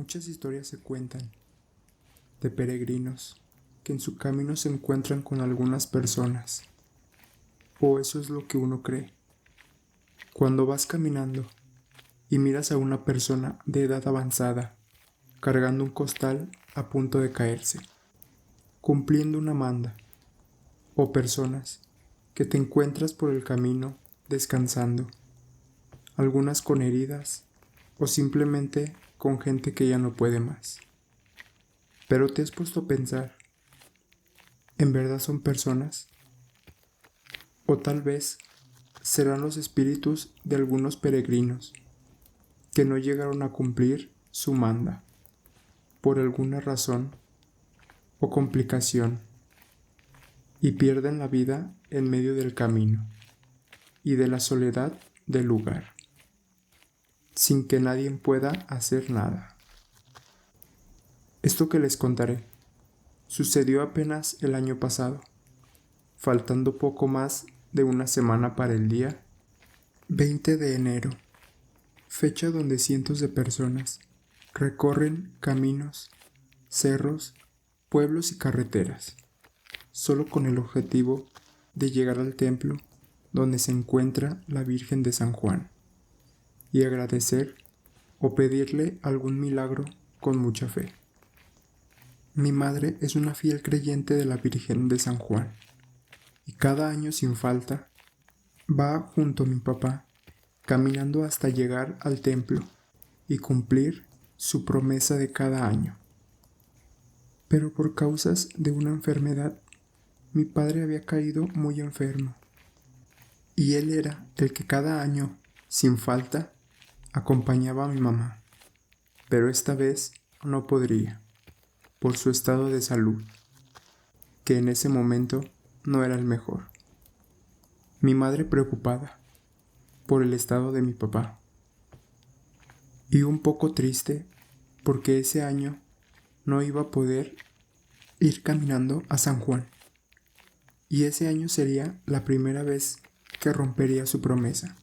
Muchas historias se cuentan de peregrinos que en su camino se encuentran con algunas personas, o eso es lo que uno cree. Cuando vas caminando y miras a una persona de edad avanzada cargando un costal a punto de caerse, cumpliendo una manda, o personas que te encuentras por el camino descansando, algunas con heridas o simplemente con gente que ya no puede más. Pero te has puesto a pensar, ¿en verdad son personas? O tal vez serán los espíritus de algunos peregrinos que no llegaron a cumplir su manda por alguna razón o complicación y pierden la vida en medio del camino y de la soledad del lugar, sin que nadie pueda hacer nada. Esto que les contaré sucedió apenas el año pasado, faltando poco más de una semana para el día 20 de enero, fecha donde cientos de personas recorren caminos, cerros, pueblos y carreteras, solo con el objetivo de llegar al templo donde se encuentra la Virgen de San Juan y agradecer o pedirle algún milagro con mucha fe. Mi madre es una fiel creyente de la Virgen de San Juan y cada año sin falta va junto a mi papá caminando hasta llegar al templo y cumplir su promesa de cada año. Pero por causas de una enfermedad, mi padre había caído muy enfermo y él era el que cada año, sin falta, acompañaba a mi mamá, pero esta vez no podría, por su estado de salud, que en ese momento no era el mejor. Mi madre preocupada por el estado de mi papá y un poco triste porque ese año no iba a poder ir caminando a San Juan y ese año sería la primera vez que rompería su promesa.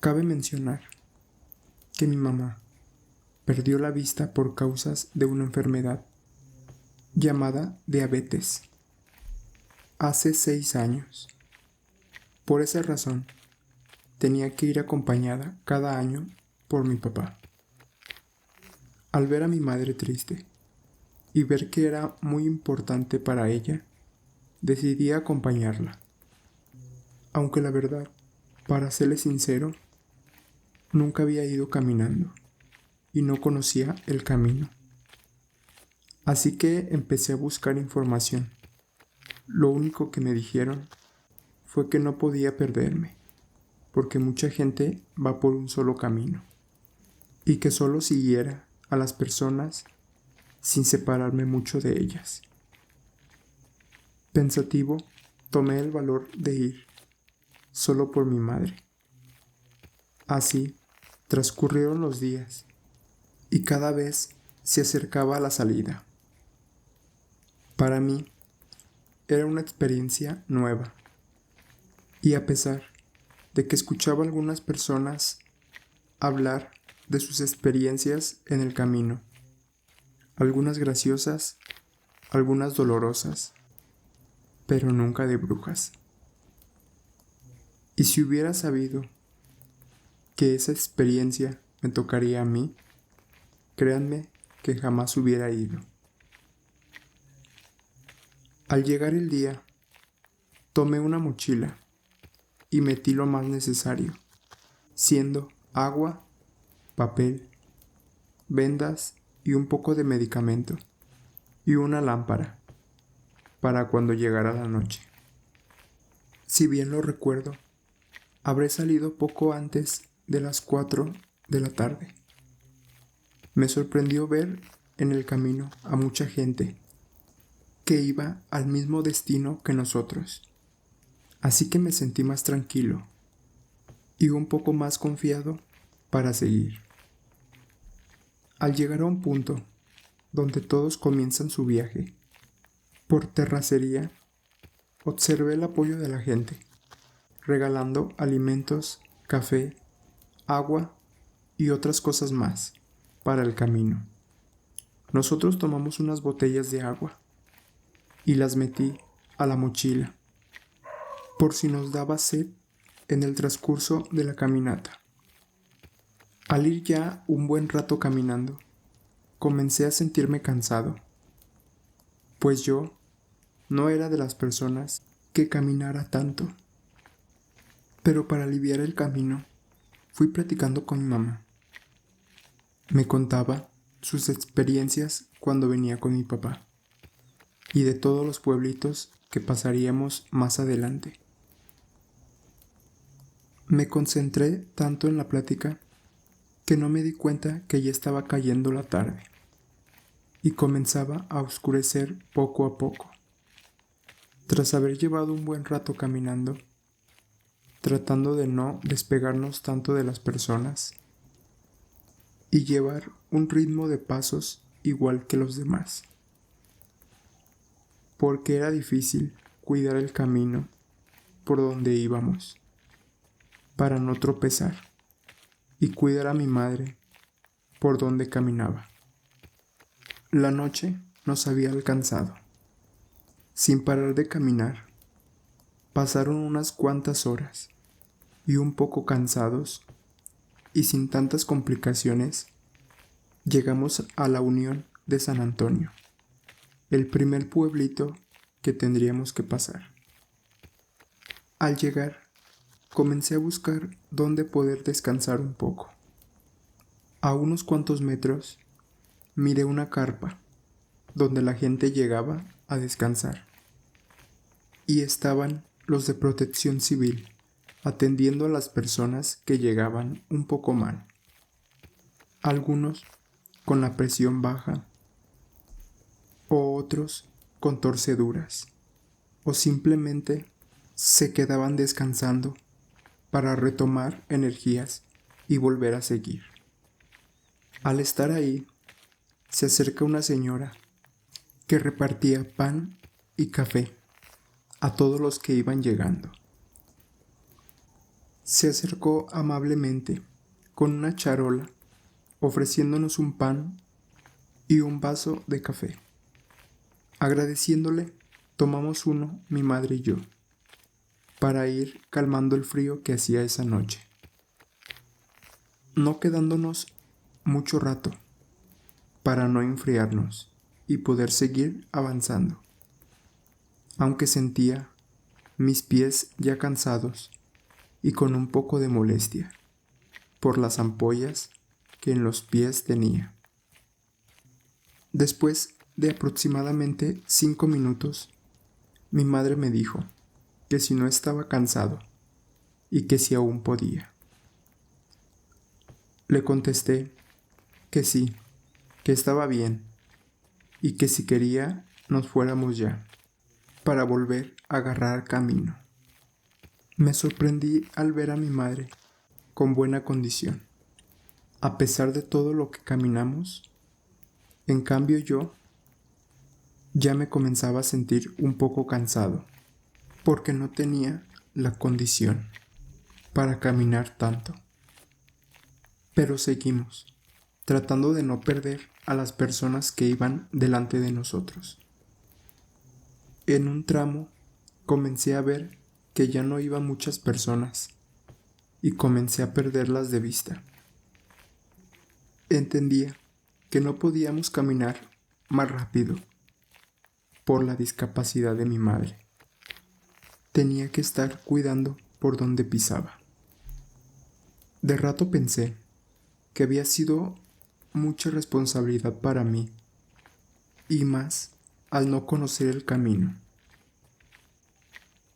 Cabe mencionar que mi mamá perdió la vista por causas de una enfermedad llamada diabetes hace 6 años. Por esa razón, tenía que ir acompañada cada año por mi papá. Al ver a mi madre triste y ver que era muy importante para ella, decidí acompañarla. Aunque la verdad, para serle sincero, nunca había ido caminando y no conocía el camino. Así que empecé a buscar información. Lo único que me dijeron fue que no podía perderme, porque mucha gente va por un solo camino, y que solo siguiera a las personas sin separarme mucho de ellas. Pensativo, tomé el valor de ir, solo por mi madre. Así transcurrieron los días, y cada vez se acercaba a la salida. Para mí, era una experiencia nueva, y a pesar de que escuchaba a algunas personas hablar de sus experiencias en el camino, algunas graciosas, algunas dolorosas, pero nunca de brujas. Y si hubiera sabido que esa experiencia me tocaría a mí, créanme que jamás hubiera ido. Al llegar el día, tomé una mochila y metí lo más necesario, siendo agua, papel, vendas y un poco de medicamento, y una lámpara, para cuando llegara la noche. Si bien lo recuerdo, habré salido poco antes de las 4 de la tarde. Me sorprendió ver en el camino a mucha gente que iba al mismo destino que nosotros, así que me sentí más tranquilo y un poco más confiado para seguir. Al llegar a un punto donde todos comienzan su viaje, por terracería, observé el apoyo de la gente, regalando alimentos, café, agua y otras cosas más para el camino. Nosotros tomamos unas botellas de agua y las metí a la mochila por si nos daba sed en el transcurso de la caminata. Al ir ya un buen rato caminando, comencé a sentirme cansado, pues yo no era de las personas que caminara tanto. Pero para aliviar el camino, fui platicando con mi mamá. Me contaba sus experiencias cuando venía con mi papá y de todos los pueblitos que pasaríamos más adelante. Me concentré tanto en la plática que no me di cuenta que ya estaba cayendo la tarde y comenzaba a oscurecer poco a poco. Tras haber llevado un buen rato caminando, tratando de no despegarnos tanto de las personas y llevar un ritmo de pasos igual que los demás, porque era difícil cuidar el camino por donde íbamos, para no tropezar, y cuidar a mi madre por donde caminaba. La noche nos había alcanzado. Sin parar de caminar, pasaron unas cuantas horas, y un poco cansados, y sin tantas complicaciones, llegamos a la Unión de San Antonio, el primer pueblito que tendríamos que pasar. Al llegar, comencé a buscar dónde poder descansar un poco. A unos cuantos metros, miré una carpa donde la gente llegaba a descansar. Y estaban los de Protección Civil atendiendo a las personas que llegaban un poco mal. Algunos con la presión baja, o otros con torceduras, o simplemente se quedaban descansando para retomar energías y volver a seguir. Al estar ahí, se acerca una señora que repartía pan y café a todos los que iban llegando. Se acercó amablemente con una charola, ofreciéndonos un pan y un vaso de café. Agradeciéndole, tomamos uno, mi madre y yo, para ir calmando el frío que hacía esa noche, no quedándonos mucho rato, para no enfriarnos y poder seguir avanzando, aunque sentía mis pies ya cansados y con un poco de molestia por las ampollas que en los pies tenía. Después de aproximadamente 5 minutos, mi madre me dijo que si no estaba cansado y que si aún podía. Le contesté que sí, que estaba bien y que si quería nos fuéramos ya, para volver a agarrar camino. Me sorprendí al ver a mi madre con buena condición, a pesar de todo lo que caminamos. En cambio yo ya me comenzaba a sentir un poco cansado, porque no tenía la condición para caminar tanto. Pero seguimos, tratando de no perder a las personas que iban delante de nosotros. En un tramo comencé a ver que ya no iban muchas personas y comencé a perderlas de vista. Entendía que no podíamos caminar más rápido por la discapacidad de mi madre. Tenía que estar cuidando por donde pisaba. De rato pensé que había sido mucha responsabilidad para mí, y más al no conocer el camino.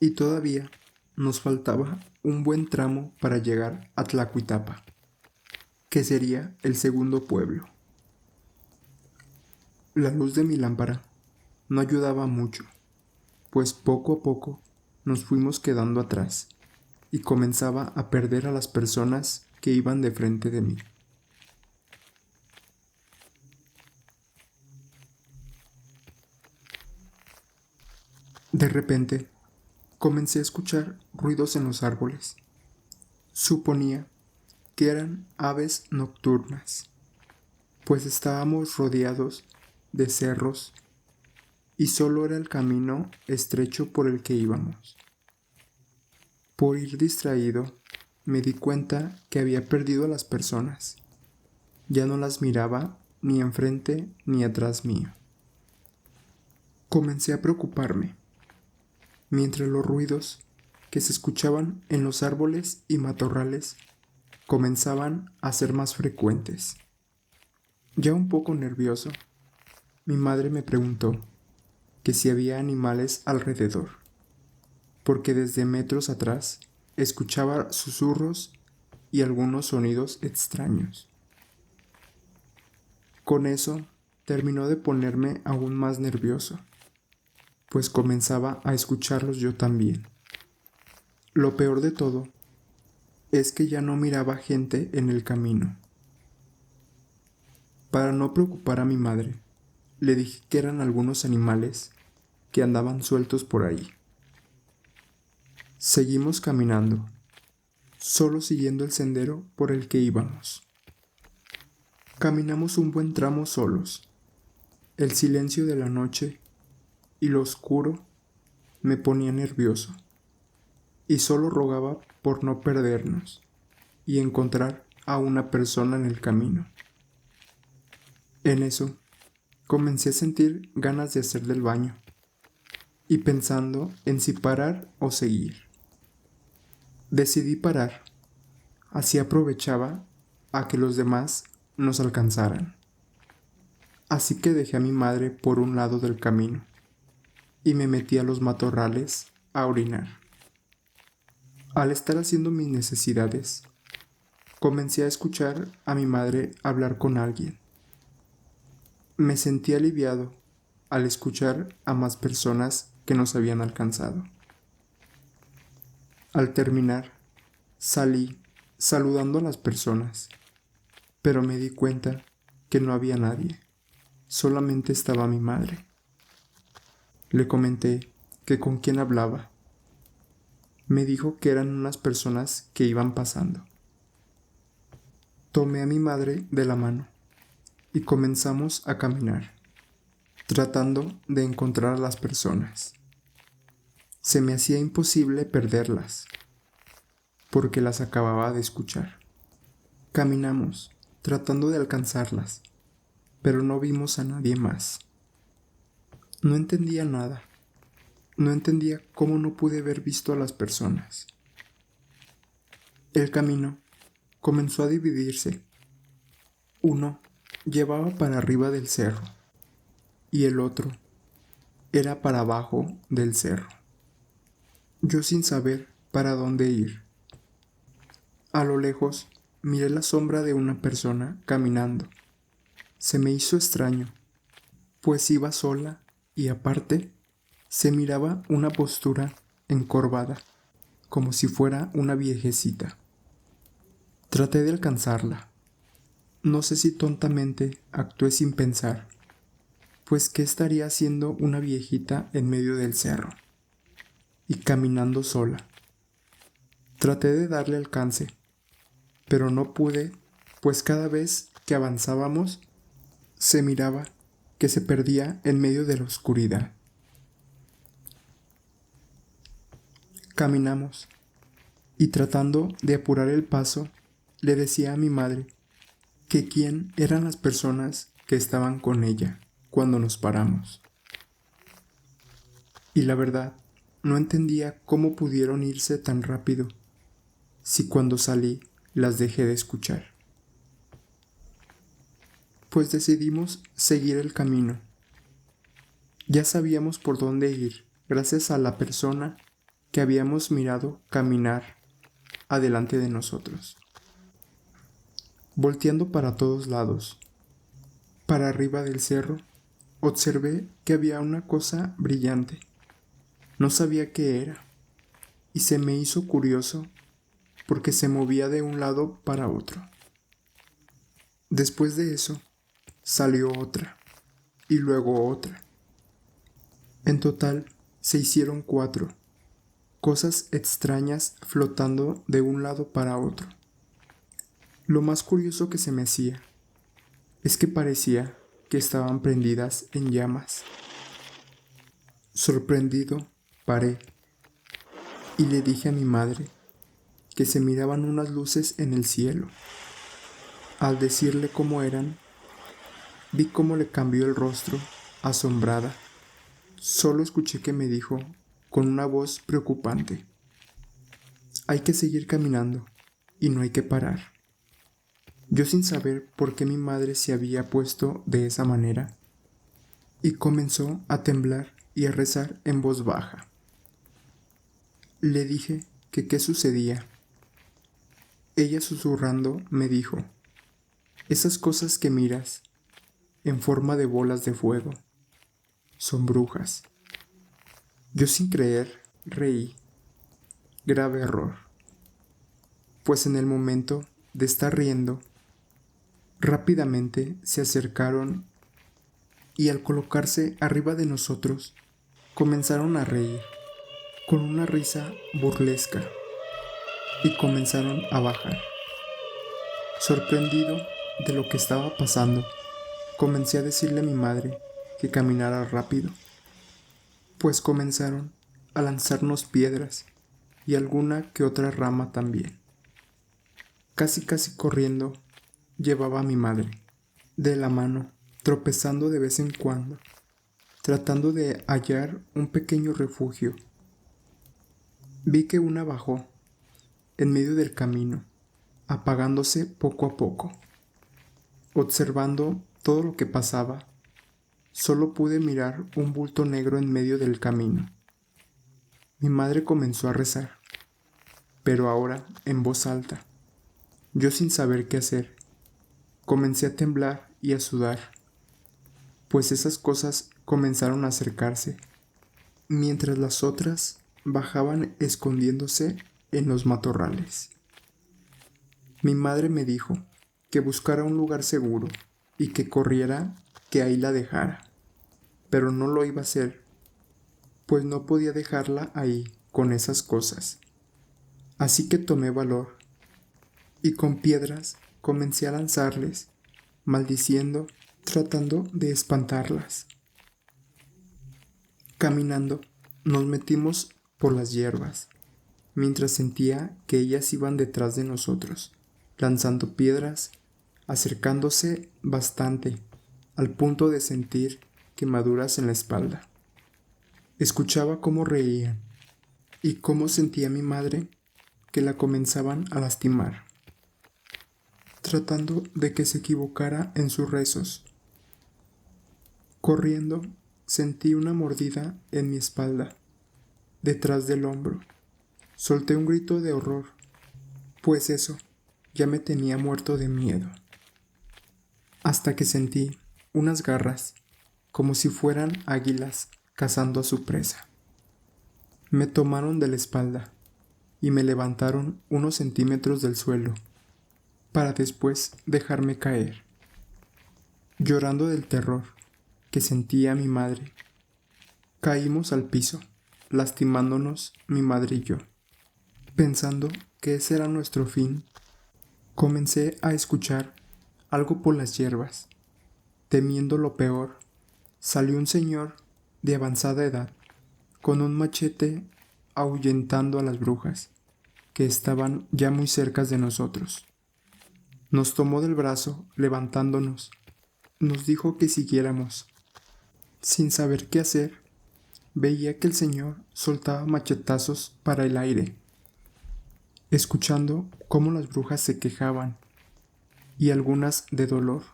Y todavía nos faltaba un buen tramo para llegar a Tlacuitapa, que sería el segundo pueblo. La luz de mi lámpara no ayudaba mucho, pues poco a poco nos fuimos quedando atrás y comenzaba a perder a las personas que iban de frente de mí. De repente, comencé a escuchar ruidos en los árboles. Suponía que eran aves nocturnas, pues estábamos rodeados de cerros y solo era el camino estrecho por el que íbamos. Por ir distraído, me di cuenta que había perdido a las personas. Ya no las miraba ni enfrente ni atrás mío. Comencé a preocuparme, mientras los ruidos que se escuchaban en los árboles y matorrales comenzaban a ser más frecuentes. Ya un poco nervioso, mi madre me preguntó que si había animales alrededor, porque desde metros atrás escuchaba susurros y algunos sonidos extraños. Con eso terminó de ponerme aún más nervioso, pues comenzaba a escucharlos yo también. Lo peor de todo es que ya no miraba gente en el camino. Para no preocupar a mi madre, le dije que eran algunos animales que andaban sueltos por ahí. Seguimos caminando, solo siguiendo el sendero por el que íbamos. Caminamos un buen tramo solos. El silencio de la noche y lo oscuro me ponía nervioso, y solo rogaba por no perdernos y encontrar a una persona en el camino. En eso, comencé a sentir ganas de hacer del baño, y pensando en si parar o seguir. Decidí parar, así aprovechaba a que los demás nos alcanzaran. Así que dejé a mi madre por un lado del camino y me metí a los matorrales a orinar. Al estar haciendo mis necesidades, comencé a escuchar a mi madre hablar con alguien. Me sentí aliviado al escuchar a más personas que nos habían alcanzado. Al terminar, salí saludando a las personas, pero me di cuenta que no había nadie, solamente estaba mi madre. Le comenté que con quién hablaba. Me dijo que eran unas personas que iban pasando. Tomé a mi madre de la mano y comenzamos a caminar, tratando de encontrar a las personas. Se me hacía imposible perderlas, porque las acababa de escuchar. Caminamos, tratando de alcanzarlas, pero no vimos a nadie más. No entendía nada. No entendía cómo no pude haber visto a las personas. El camino comenzó a dividirse. Uno llevaba para arriba del cerro y el otro era para abajo del cerro. Yo sin saber para dónde ir. A lo lejos miré la sombra de una persona caminando. Se me hizo extraño, pues iba sola y aparte se miraba una postura encorvada, como si fuera una viejecita. Traté de alcanzarla. No sé si tontamente actué sin pensar, pues ¿qué estaría haciendo una viejita en medio del cerro y caminando sola? Traté de darle alcance, pero no pude, pues cada vez que avanzábamos se miraba que se perdía en medio de la oscuridad. Caminamos, y tratando de apurar el paso, le decía a mi madre que quién eran las personas que estaban con ella cuando nos paramos. Y la verdad, no entendía cómo pudieron irse tan rápido, si cuando salí las dejé de escuchar. Pues decidimos seguir el camino. Ya sabíamos por dónde ir, gracias a la persona que habíamos mirado caminar adelante de nosotros. Volteando para todos lados, para arriba del cerro, observé que había una cosa brillante. No sabía qué era, y se me hizo curioso porque se movía de un lado para otro. Después de eso, salió otra, y luego otra. En total, se hicieron 4, cosas extrañas flotando de un lado para otro. Lo más curioso que se me hacía es que parecía que estaban prendidas en llamas. Sorprendido, paré y le dije a mi madre que se miraban unas luces en el cielo. Al decirle cómo eran, vi cómo le cambió el rostro, asombrada. Solo escuché que me dijo, con una voz preocupante: hay que seguir caminando y no hay que parar. Yo, sin saber por qué mi madre se había puesto de esa manera, y comenzó a temblar y a rezar en voz baja. Le dije que qué sucedía. Ella, susurrando, me dijo: esas cosas que miras, en forma de bolas de fuego, son brujas. Yo, sin creer, reí. Grave error, pues en el momento de estar riendo, rápidamente se acercaron y, al colocarse arriba de nosotros, comenzaron a reír con una risa burlesca y comenzaron a bajar. Sorprendido de lo que estaba pasando, comencé a decirle a mi madre que caminara rápido, pues comenzaron a lanzarnos piedras y alguna que otra rama también. Casi corriendo llevaba a mi madre de la mano, tropezando de vez en cuando, tratando de hallar un pequeño refugio. Vi que una bajó en medio del camino, apagándose poco a poco. Observando todo lo que pasaba, solo pude mirar un bulto negro en medio del camino. Mi madre comenzó a rezar, pero ahora en voz alta. Yo, sin saber qué hacer, comencé a temblar y a sudar, pues esas cosas comenzaron a acercarse, mientras las otras bajaban escondiéndose en los matorrales. Mi madre me dijo que buscara un lugar seguro y que corriera, que ahí la dejara, pero no lo iba a hacer, pues no podía dejarla ahí con esas cosas. Así que tomé valor y con piedras comencé a lanzarles, maldiciendo, tratando de espantarlas. Caminando, nos metimos por las hierbas, mientras sentía que ellas iban detrás de nosotros, lanzando piedras, acercándose bastante, al punto de sentir quemaduras en la espalda. Escuchaba cómo reían y cómo sentía mi madre que la comenzaban a lastimar, tratando de que se equivocara en sus rezos. Corriendo, sentí una mordida en mi espalda, detrás del hombro. Solté un grito de horror, pues eso ya me tenía muerto de miedo, hasta que sentí unas garras, como si fueran águilas cazando a su presa. Me tomaron de la espalda y me levantaron unos centímetros del suelo, para después dejarme caer. Llorando del terror que sentía mi madre, caímos al piso, lastimándonos mi madre y yo. Pensando que ese era nuestro fin, comencé a escuchar algo por las hierbas. Temiendo lo peor, salió un señor de avanzada edad, con un machete, ahuyentando a las brujas, que estaban ya muy cerca de nosotros. Nos tomó del brazo, levantándonos. Nos dijo que siguiéramos. Sin saber qué hacer, veía que el señor soltaba machetazos para el aire, escuchando cómo las brujas se quejaban, y algunas de dolor.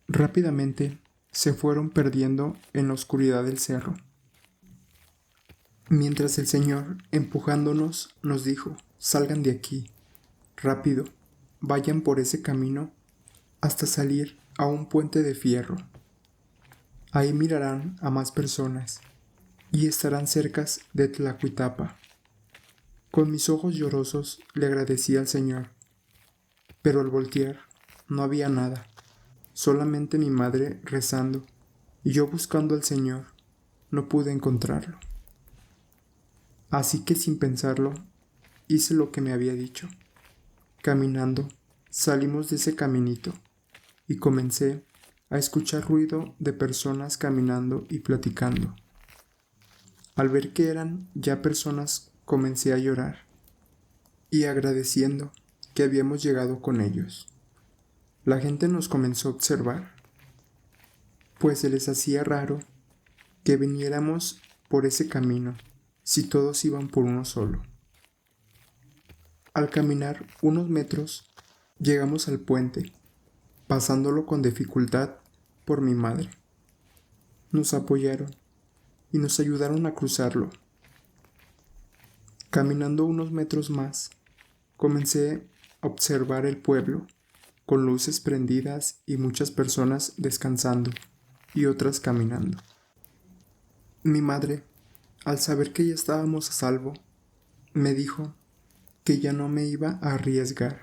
Rápidamente se fueron perdiendo en la oscuridad del cerro, mientras el señor, empujándonos, nos dijo: salgan de aquí, rápido, vayan por ese camino hasta salir a un puente de fierro. Ahí mirarán a más personas y estarán cerca de Tlacuitapa. Con mis ojos llorosos le agradecí al señor, pero al voltear no había nada, solamente mi madre rezando, y yo buscando al señor no pude encontrarlo. Así que, sin pensarlo, hice lo que me había dicho. Caminando, salimos de ese caminito y comencé a escuchar ruido de personas caminando y platicando. Al ver que eran ya personas, comencé a llorar y agradeciendo que habíamos llegado con ellos. La gente nos comenzó a observar, pues se les hacía raro que viniéramos por ese camino si todos iban por uno solo. Al caminar unos metros, llegamos al puente, pasándolo con dificultad por mi madre. Nos apoyaron y nos ayudaron a cruzarlo. Caminando unos metros más, comencé a observar el pueblo, con luces prendidas y muchas personas descansando y otras caminando. Mi madre, al saber que ya estábamos a salvo, me dijo que ya no me iba a arriesgar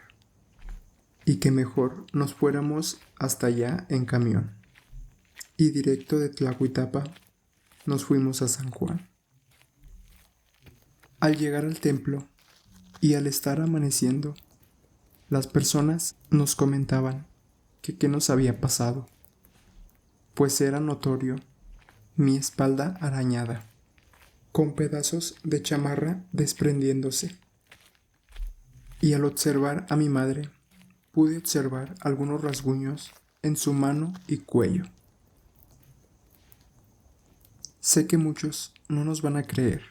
y que mejor nos fuéramos hasta allá en camión. Y directo de Tlahuitapa nos fuimos a San Juan. Al llegar al templo y al estar amaneciendo, las personas nos comentaban que qué nos había pasado, pues era notorio mi espalda arañada, con pedazos de chamarra desprendiéndose. Y al observar a mi madre, pude observar algunos rasguños en su mano y cuello. Sé que muchos no nos van a creer,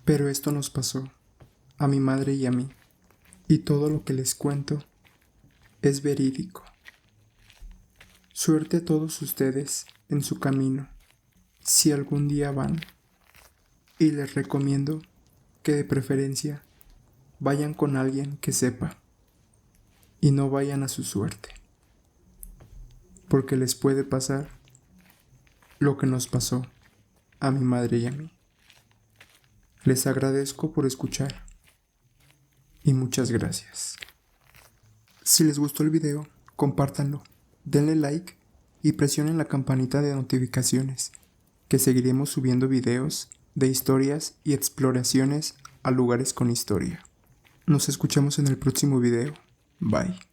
pero esto nos pasó a mi madre y a mí, y todo lo que les cuento es verídico. Suerte a todos ustedes en su camino, si algún día van, y les recomiendo que de preferencia vayan con alguien que sepa y no vayan a su suerte, porque les puede pasar lo que nos pasó a mi madre y a mí. Les agradezco por escuchar y muchas gracias. Si les gustó el video, compártanlo, denle like y presionen la campanita de notificaciones, que seguiremos subiendo videos de historias y exploraciones a lugares con historia. Nos escuchamos en el próximo video. Bye.